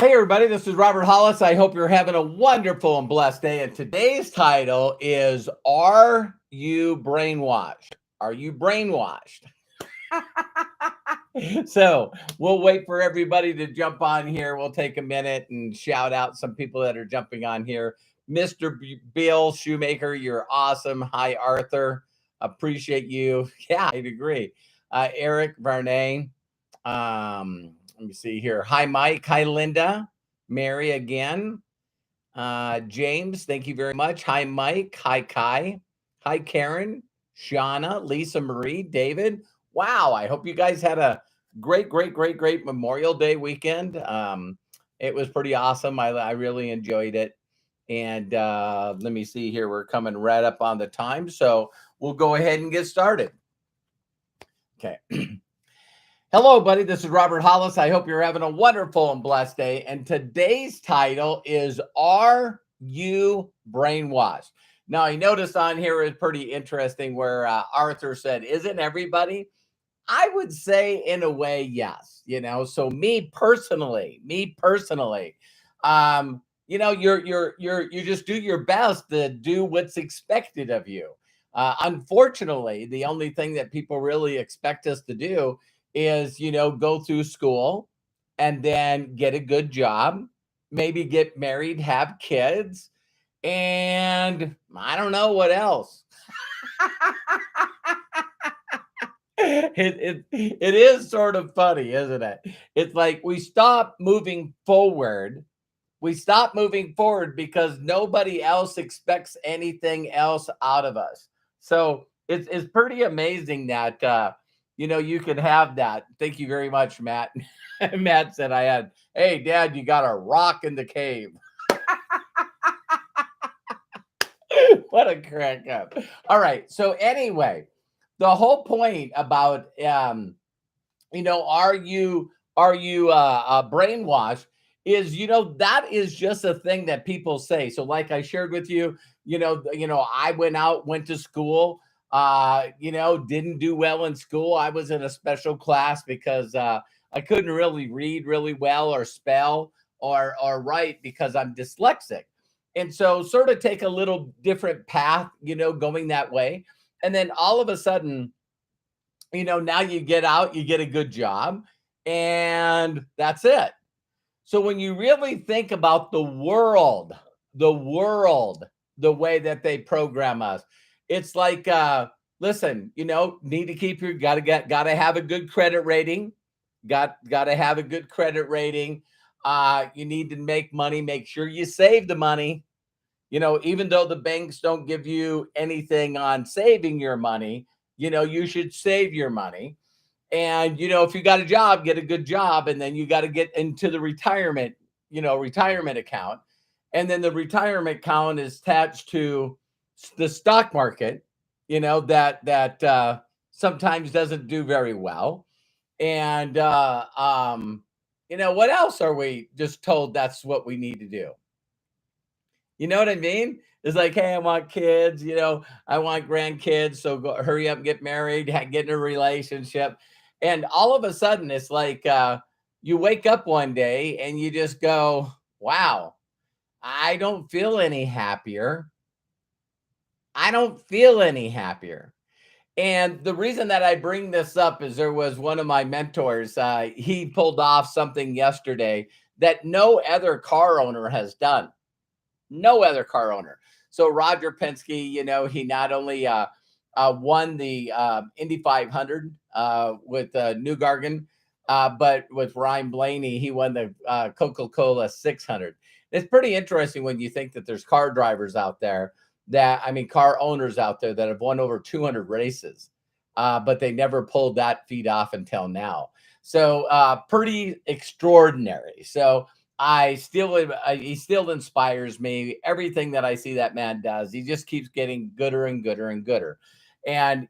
Hey, everybody, this is Robert Hollis. I hope you're having a wonderful and blessed day. And today's title is Are You Brainwashed? Are you brainwashed? So we'll wait for everybody to jump on here. We'll take a minute and shout out some people that are jumping on here. Mr. Bill Shoemaker, you're awesome. Hi, Arthur. Appreciate you. Yeah, I'd agree. Eric Varnay. Let me see here. Hi, Mike. Hi, Linda. Mary again. James, thank you very much. Hi, Mike. Hi, Kai. Hi, Karen. Shauna, Lisa Marie, David. Wow, I hope you guys had a great Memorial Day weekend. It was pretty awesome. I really enjoyed it. And let me see here. We're coming right up on the time. So we'll go ahead and get started. Okay. Hello, buddy. This is Robert Hollis. I hope you're having a wonderful and blessed day. And today's title is Are You Brainwashed? Now, I noticed on here is pretty interesting where Arthur said, Isn't everybody? I would say, in a way, yes. So me personally, you just do your best to do what's expected of you. Unfortunately, the only thing that people really expect us to do is go through school and then get a good job, maybe get married, have kids, and I don't know what else. It is sort of funny, isn't it? It's like we stop moving forward because nobody else expects anything else out of us. So it's pretty amazing that you can have that. Thank you very much, Matt. Matt said hey Dad, you got a rock in the cave. What a crack up. All right. So anyway, the whole point about are you brainwashed is that is just a thing that people say. So like I shared with you, I went to school, didn't do well in school. I was in a special class because I couldn't really read really well or spell or write because I'm dyslexic. And so sort of take a little different path, going that way. And then all of a sudden, now you get out, you get a good job, and that's it. So when you really think about the world, the way that they program us, it's like, listen, need to keep your gotta have a good credit rating, gotta have a good credit rating. You need to make money, make sure you save the money. Even though the banks don't give you anything on saving your money, you should save your money. And, if you got a job, get a good job. And then you got to get into the retirement account. And then the retirement account is attached to the stock market, that sometimes doesn't do very well. And, what else are we just told that's what we need to do? You know what I mean? It's like, hey, I want kids, I want grandkids. So go, hurry up, get married, get in a relationship. And all of a sudden, it's like you wake up one day and you just go, wow, I don't feel any happier. I don't feel any happier. And the reason that I bring this up is there was one of my mentors. He pulled off something yesterday that no other car owner has done. No other car owner. So Roger Penske, he not only won the Indy 500 with Newgarden, but with Ryan Blaney, he won the Coca-Cola 600. It's pretty interesting when you think that there's car drivers out there car owners out there that have won over 200 races, but they never pulled that feat off until now. So pretty extraordinary. So he still inspires me. Everything that I see that man does, he just keeps getting gooder and gooder and gooder. And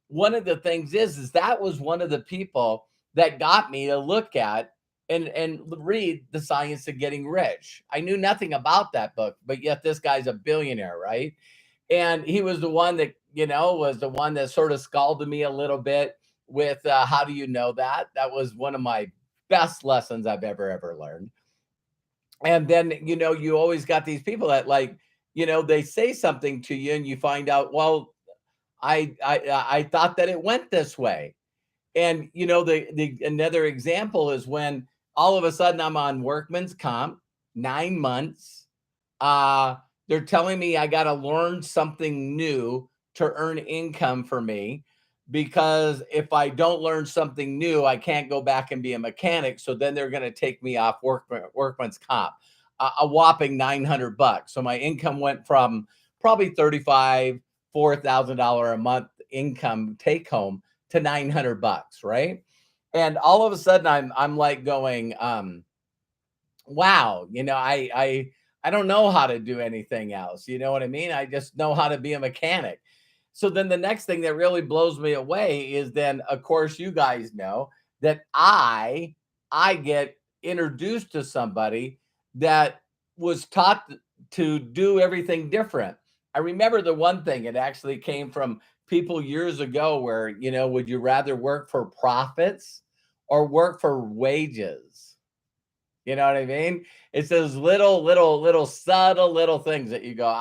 one of the things is that was one of the people that got me to look at and read The Science of Getting Rich. I knew nothing about that book, but yet this guy's a billionaire, right? And he was the one that was the one that sort of scalded me a little bit with how do you know that? That was one of my best lessons I've ever learned. And then, you always got these people that like, they say something to you and you find out, well, I thought that it went this way. And the another example is when all of a sudden I'm on workman's comp, 9 months. Uh, they're telling me I got to learn something new to earn income for me, because if I don't learn something new, I can't go back and be a mechanic. So then they're going to take me off workman's comp, a whopping $900. So my income went from probably 35, $4,000 a month income take home to $900, right? And all of a sudden I'm like going, wow, I don't know how to do anything else. You know what I mean? I just know how to be a mechanic. So then the next thing that really blows me away is then, of course, you guys know that I get introduced to somebody that was taught to do everything different. I remember the one thing, it actually came from people years ago where, would you rather work for profits or work for wages? You know what I mean? It's those little subtle little things that you go,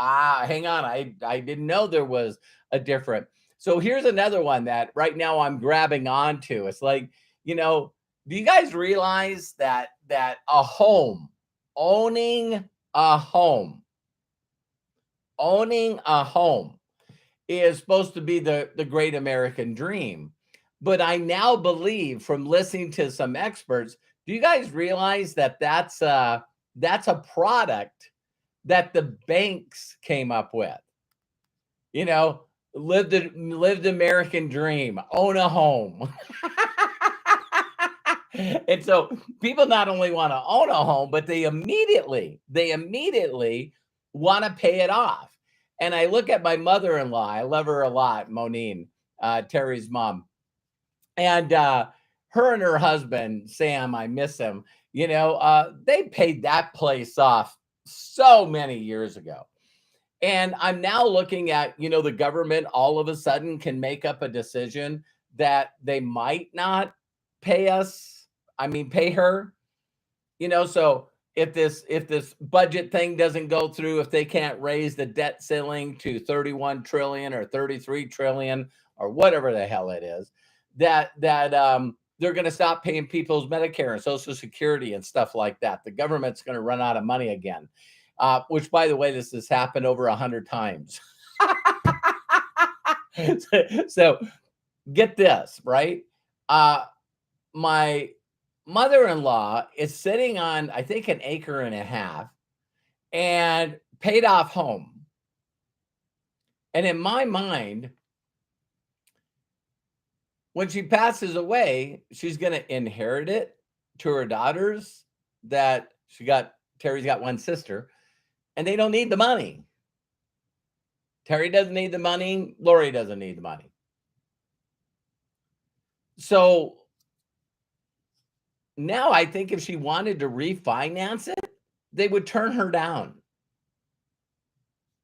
hang on, I didn't know there was a different. So here's another one that right now I'm grabbing onto. It's like, do you guys realize that a home, owning a home, owning a home is supposed to be the great American dream? But I now believe, from listening to some experts, do you guys realize that that's a product that the banks came up with? You know, lived American dream, own a home. And so people not only want to own a home, but they immediately want to pay it off. And I look at my mother-in-law. I love her a lot, Monine, Terry's mom. And her and her husband, Sam, I miss him, they paid that place off so many years ago. And I'm now looking at, the government all of a sudden can make up a decision that they might not pay us. I mean, pay her, so if this budget thing doesn't go through, if they can't raise the debt ceiling to 31 trillion or 33 trillion or whatever the hell it is, that they're going to stop paying people's Medicare and Social Security and stuff like that. The government's going to run out of money again. Which, by the way, this has happened over 100 times. So get this, right? My mother-in-law is sitting on, I think, an acre and a half and paid off home. And in my mind, when she passes away, she's going to inherit it to her daughters. Terry's got one sister, and they don't need the money. Terry doesn't need the money. Lori doesn't need the money. So now I think if she wanted to refinance it, they would turn her down.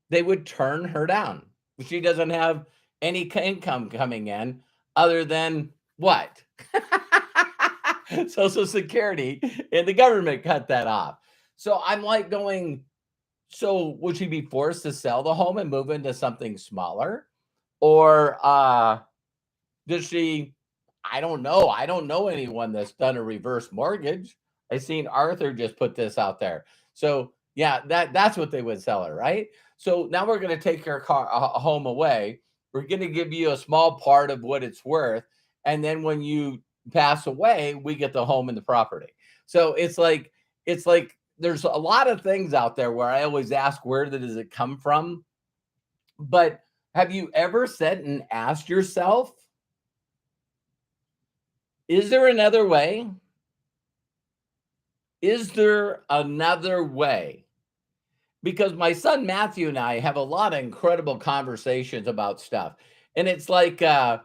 They would turn her down. She doesn't have any income coming in other than what? Social Security, and the government cut that off. So I'm like going, so would she be forced to sell the home and move into something smaller? Or does she, I don't know. I don't know anyone that's done a reverse mortgage. I seen Arthur just put this out there. So yeah, that's what they would sell her, right? So now we're going to take your home away. We're going to give you a small part of what it's worth, and then when you pass away, we get the home and the property. So it's like there's a lot of things out there where I always ask, where does it come from? But have you ever sat and asked yourself, is there another way? Is there another way? Because my son Matthew and I have a lot of incredible conversations about stuff. And it's like, wow,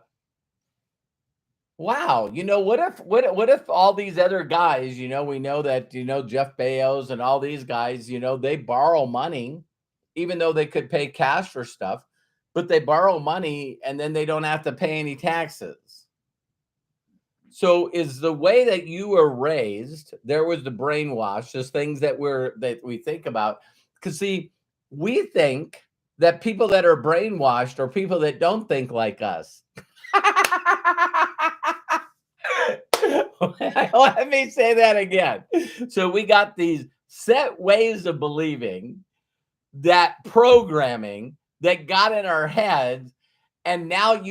what if all these other guys, we know that, Jeff Bezos and all these guys, they borrow money, even though they could pay cash for stuff, but they borrow money and then they don't have to pay any taxes. So is the way that you were raised, there was the brainwash, just things that we think about. Because see, we think that people that are brainwashed are people that don't think like us. Let me say that again. So we got these set ways of believing, that programming that got in our heads, and now do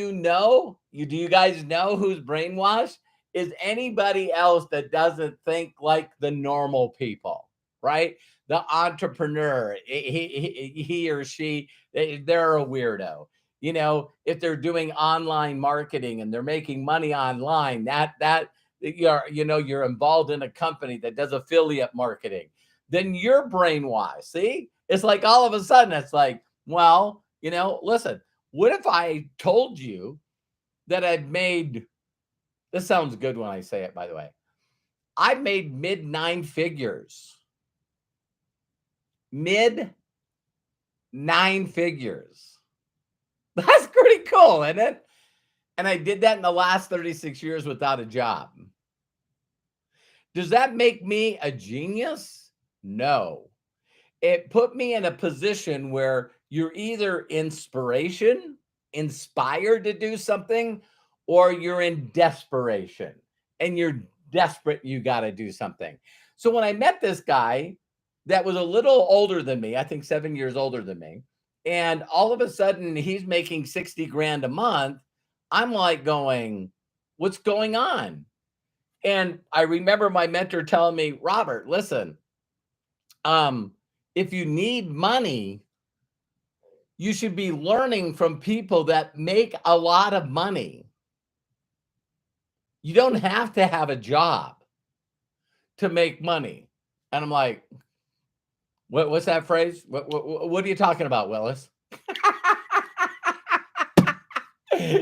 you guys know who's brainwashed? Is anybody else that doesn't think like the normal people, right? The entrepreneur, he or she, they're a weirdo. If they're doing online marketing and they're making money online, that you're involved in a company that does affiliate marketing, then you're brainwashed. See, it's like all of a sudden it's like, well, listen, what if I told you that I've made, this sounds good when I say it, by the way, I've made mid 9 figures, mid 9 figures. That's pretty cool, isn't it? And I did that in the last 36 years without a job. Does that make me a genius? No. It put me in a position where you're either inspired to do something, or you're in desperation and you're desperate. You got to do something. So when I met this guy that was a little older than me, I think 7 years older than me, and all of a sudden he's making 60 grand a month, I'm like going, what's going on? And I remember my mentor telling me, Robert, listen, if you need money, you should be learning from people that make a lot of money. You don't have to have a job to make money. And I'm like, what's that phrase? What are you talking about, Willis?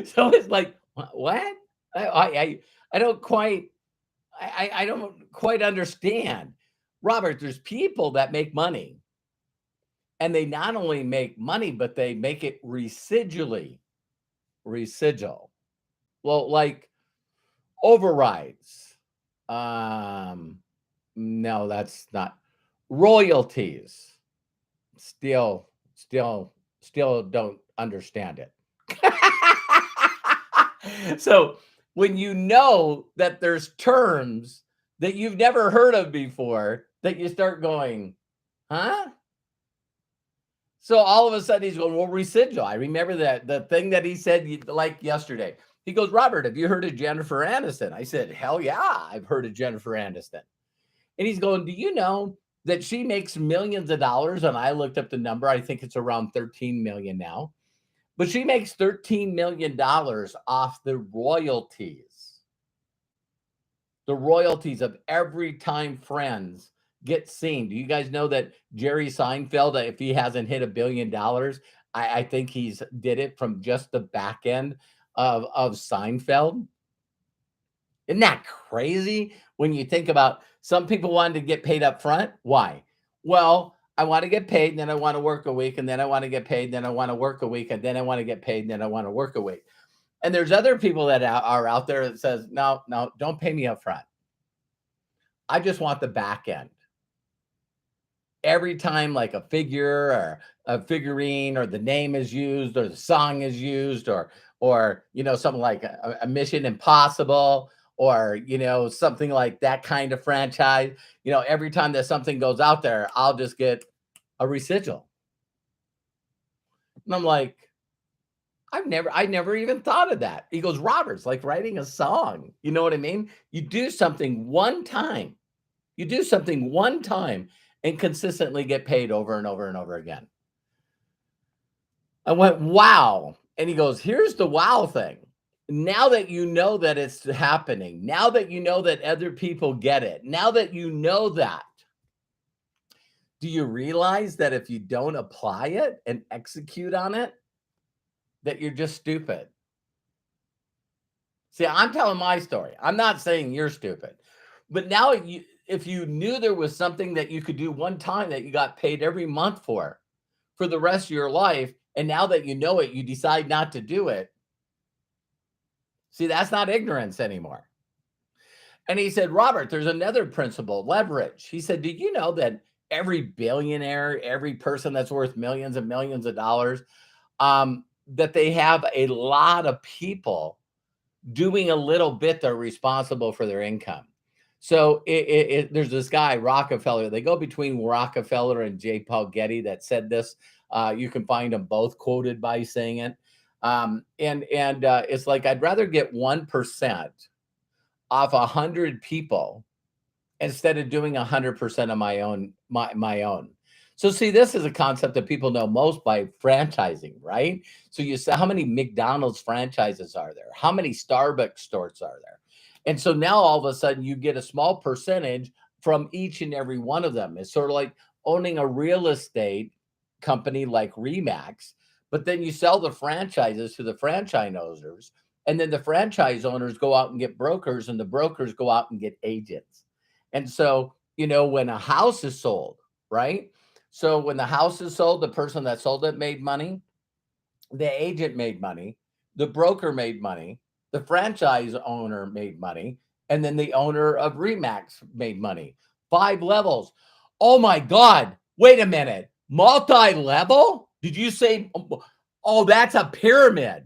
So it's like, what? I don't quite, I don't quite understand. Robert, there's people that make money, and they not only make money, but they make it residual. Well, like overrides. No, that's not royalties. Still don't understand it. So when you know that there's terms that you've never heard of before, that you start going, huh? So all of a sudden he's going, well, residual. I remember that the thing that he said like yesterday. He goes, Robert, have you heard of Jennifer Aniston? I said, hell yeah, I've heard of Jennifer Aniston. And he's going, do you know that she makes millions of dollars? And I looked up the number. I think it's around 13 million now. But she makes $13 million off the royalties. The royalties of every time Friends get seen. Do you guys know that Jerry Seinfeld, if he hasn't hit $1 billion, I think he's did it from just the back end of Seinfeld? Isn't that crazy when you think about some people wanted to get paid up front? Why? Well, I want to get paid, and then I want to work a week, and then I want to get paid, and then I want to work a week, and then I want to get paid, and then I want to work a week. And there's other people that are out there that says, no, don't pay me up front. I just want the back end. Every time like a figure or a figurine or the name is used or the song is used or something like a Mission Impossible or something like that kind of franchise, every time that something goes out there, I'll just get a residual. And I'm like, I never even thought of that. He goes, Robert's like writing a song. You know what I mean? You do something one time. And consistently get paid over and over and over again. I went, wow. And he goes, here's the wow thing. Now that you know that it's happening, now that you know that other people get it, now that you know that, do you realize that if you don't apply it and execute on it, that you're just stupid? See, I'm telling my story. I'm not saying you're stupid. But now if you knew there was something that you could do one time that you got paid every month for the rest of your life, and now that you know it, you decide not to do it. See, that's not ignorance anymore. And he said, Robert, there's another principle, leverage. He said, did you know that every billionaire, every person that's worth millions and millions of dollars, that they have a lot of people doing a little bit that are responsible for their income. So there's this guy, Rockefeller. They go between Rockefeller and J. Paul Getty that said this. You can find them both quoted by saying it. And it's like, I'd rather get 1% off 100 people instead of doing 100% of my own. So see, this is a concept that people know most by franchising, right? So you say, how many McDonald's franchises are there? How many Starbucks stores are there? And so now all of a sudden you get a small percentage from each and every one of them. It's sort of like owning a real estate company like Remax, but then you sell the franchises to the franchise owners, and then the franchise owners go out and get brokers, and the brokers go out and get agents. And so, when a house is sold, right? So when the house is sold, the person that sold it made money, the agent made money, the broker made money, the franchise owner made money, and then the owner of Remax made money. 5 levels. Oh my God. Wait a minute. Multi-level? Did you say, oh, that's a pyramid?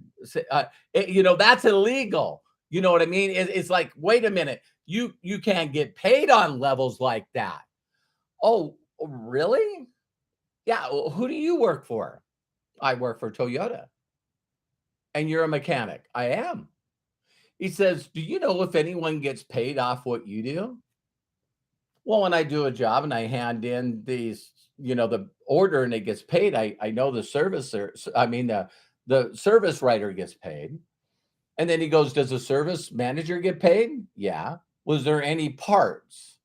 That's illegal. You know what I mean? It's like, wait a minute. You can't get paid on levels like that. Oh, really? Yeah. Well, who do you work for? I work for Toyota. And you're a mechanic. I am. He says, do you know if anyone gets paid off what you do? Well, when I do a job and I hand in the order and it gets paid, I know the the service writer gets paid. And then he goes, does the service manager get paid? Yeah. Was there any parts?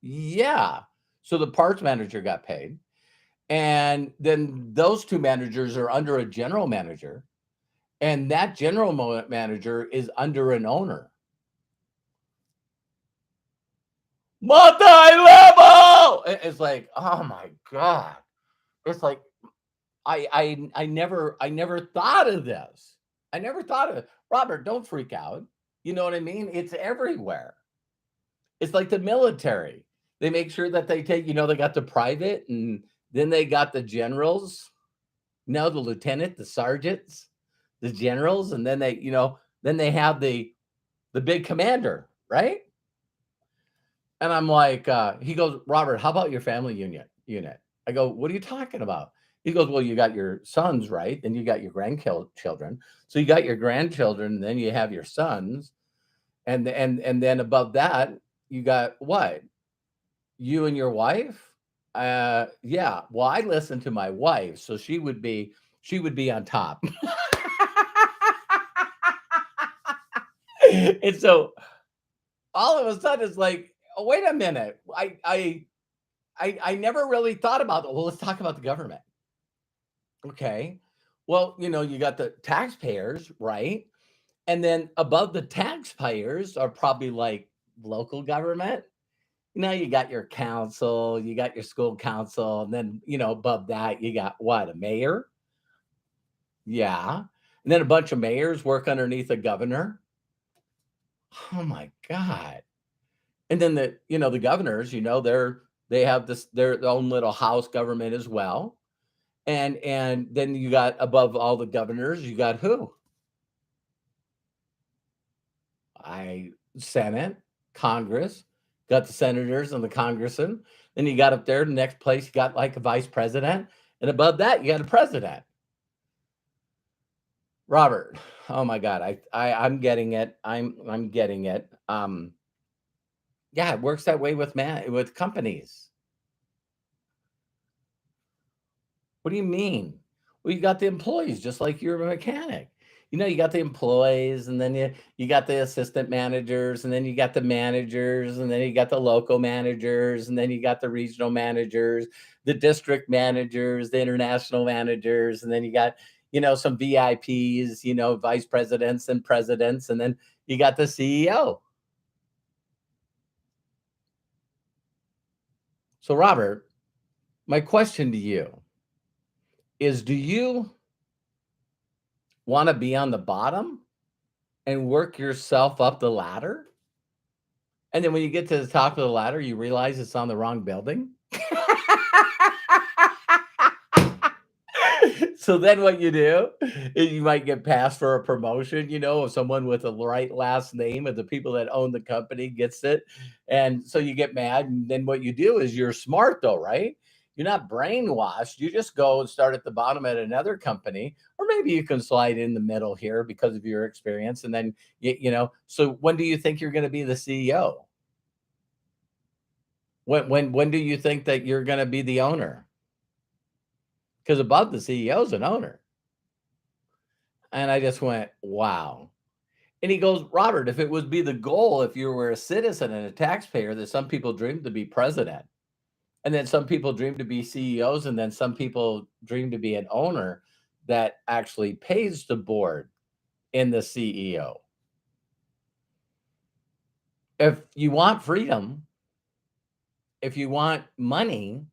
Yeah. So the parts manager got paid. And then those two managers are under a general manager. And that general manager is under an owner. Multi-level. It's like, oh my God. It's like, I never thought of this. I never thought of it. Robert, don't freak out. You know what I mean? It's everywhere. It's like the military. They make sure that they take, they got the private, and then they got the generals, the lieutenant, the sergeants, the generals, and then they have the big commander, right? And I'm like, he goes, Robert, how about your family unit? I go, what are you talking about? He goes, well, you got your sons, right? Then you got your grandchildren. So you got your grandchildren, and then you have your sons, and then above that, you got what? You and your wife? Yeah. Well, I listen to my wife, so she would be on top. And so all of a sudden it's like, oh, wait a minute. I never really thought about it. Well, let's talk about the government. Okay. Well, you got the taxpayers, right? And then above the taxpayers are probably like local government. You got your council, you got your school council, and then, above that, you got what? A mayor? Yeah. And then a bunch of mayors work underneath a governor. Oh my God. And then the governors, they have their own little house government as well. And then you got above all the governors, you got who? I Senate, Congress, got the senators and the congressmen. Then you got up there, the next place, you got like a vice president. And above that, you got a president. Robert, oh my God, I'm getting it. I'm getting it. Yeah, it works that way with companies. What do you mean? Well, you got the employees just like you're a mechanic. You got the employees, and then you got the assistant managers, and then you got the managers, and then you got the local managers, and then you got the regional managers, the district managers, the international managers, and then you got, some VIPs, vice presidents and presidents, and then you got the CEO. So, Robert, my question to you is, do you want to be on the bottom and work yourself up the ladder? And then when you get to the top of the ladder, you realize it's on the wrong building. So then what you do is you might get passed for a promotion, if someone with the right last name of the people that own the company gets it. And so you get mad. And then what you do is you're smart though, right? You're not brainwashed. You just go and start at the bottom at another company, or maybe you can slide in the middle here because of your experience. And then, so when do you think you're going to be the CEO? When do you think that you're going to be the owner? Because above the CEO is an owner. And I just went, wow. And he goes, Robert, if it would be the goal, if you were a citizen and a taxpayer, that some people dream to be president, and then some people dream to be CEOs, and then some people dream to be an owner that actually pays the board in the CEO. If you want freedom, if you want money,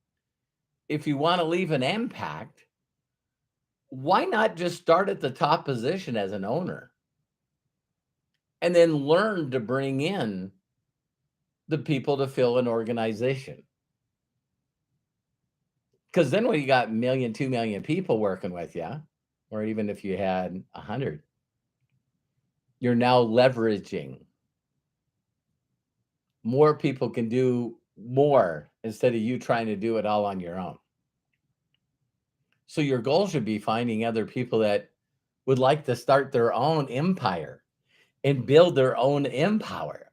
if you want to leave an impact, why not just start at the top position as an owner and then learn to bring in the people to fill an organization? Because then when you got 1,000,000, 2,000,000 people working with you, or even if you had 100, you're now leveraging. More people can do more instead of you trying to do it all on your own. So your goal should be finding other people that would like to start their own empire and build their own empire.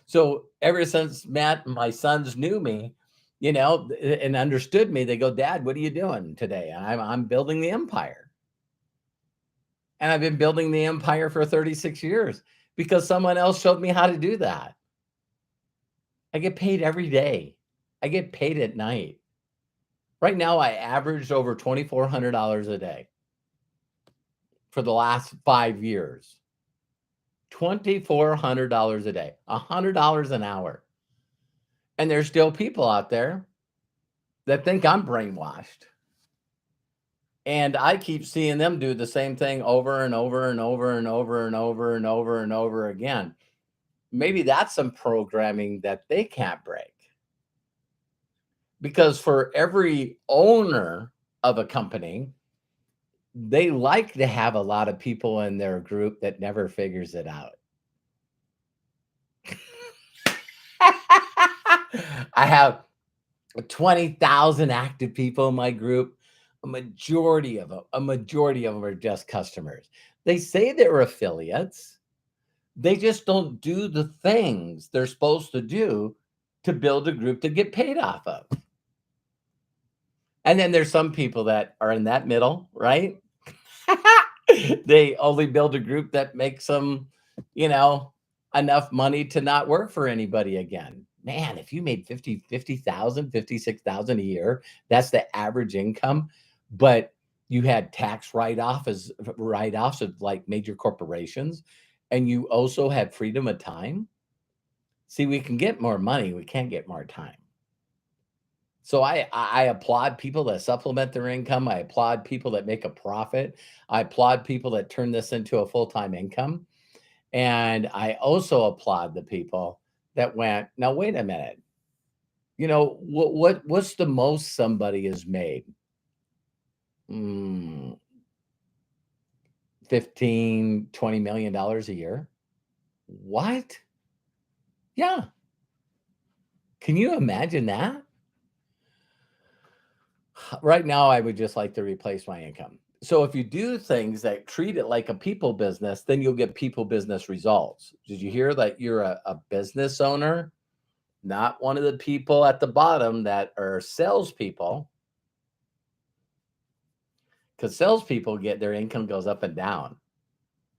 So ever since Matt and my sons knew me, and understood me, they go, Dad, what are you doing today? And I'm building the empire. And I've been building the empire for 36 years because someone else showed me how to do that. I get paid every day. I get paid at night. Right now, I averaged over $2,400 a day for the last 5 years. $2,400 a day, $100 an hour. And there's still people out there that think I'm brainwashed. And I keep seeing them do the same thing over and over and over and over and over and over and over again. Maybe that's some programming that they can't break. Because for every owner of a company, they like to have a lot of people in their group that never figures it out. I have 20,000 active people in my group. A majority of them are just customers. They say they're affiliates. They just don't do the things they're supposed to do to build a group to get paid off of. And then there's some people that are in that middle, right? They only build a group that makes them, enough money to not work for anybody again. Man, if you made 50,000, 56,000 a year, that's the average income. But you had tax write-offs of like major corporations, and you also had freedom of time. See, we can get more money, we can't get more time. So I applaud people that supplement their income. I applaud people that make a profit. I applaud people that turn this into a full-time income. And I also applaud the people that went, now wait a minute. What's the most somebody has made? 15, $20 million a year. What? Yeah. Can you imagine that? Right now, I would just like to replace my income. So if you do things that treat it like a people business, then you'll get people business results. Did you hear that you're a business owner, not one of the people at the bottom that are salespeople? Because salespeople get their income goes up and down.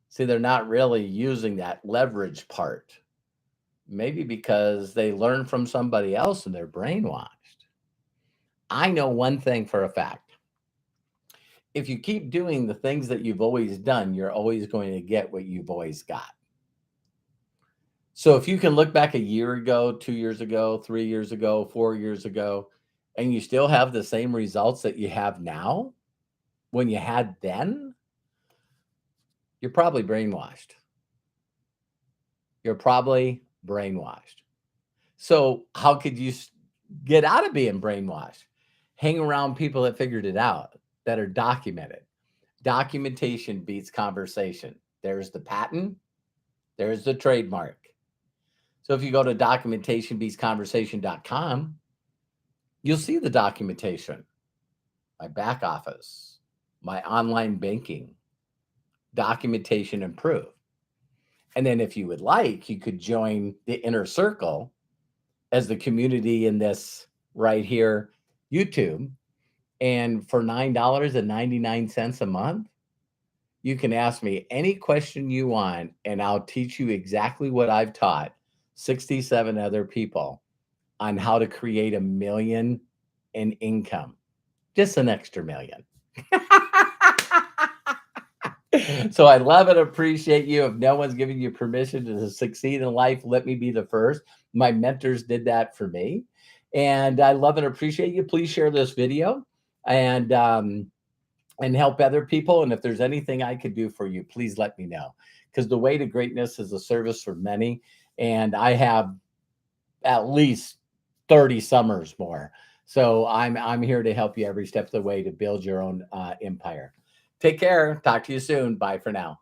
See, they're not really using that leverage part. Maybe because they learn from somebody else and they're brainwashed. I know one thing for a fact. If you keep doing the things that you've always done, you're always going to get what you've always got. So if you can look back a year ago, 2 years ago, 3 years ago, 4 years ago, and you still have the same results that you have now when you had then, you're probably brainwashed. You're probably brainwashed. So how could you get out of being brainwashed? Hang around people that figured it out, that are documented. Documentation beats conversation. There's the patent, there's the trademark. So if you go to documentationbeatsconversation.com, you'll see the documentation, my back office, my online banking, documentation improved. And then if you would like, you could join the inner circle as the community in this right here, YouTube. And for $9.99 a month, you can ask me any question you want, and I'll teach you exactly what I've taught 67 other people on how to create $1 million in income, just an extra million. So I love and appreciate you. If no one's giving you permission to succeed in life, let me be the first. My mentors did that for me. And I love and appreciate you. Please share this video and help other people. And if there's anything I could do for you, please let me know. Because the way to greatness is a service for many. And I have at least 30 summers more. So I'm here to help you every step of the way to build your own empire. Take care. Talk to you soon. Bye for now.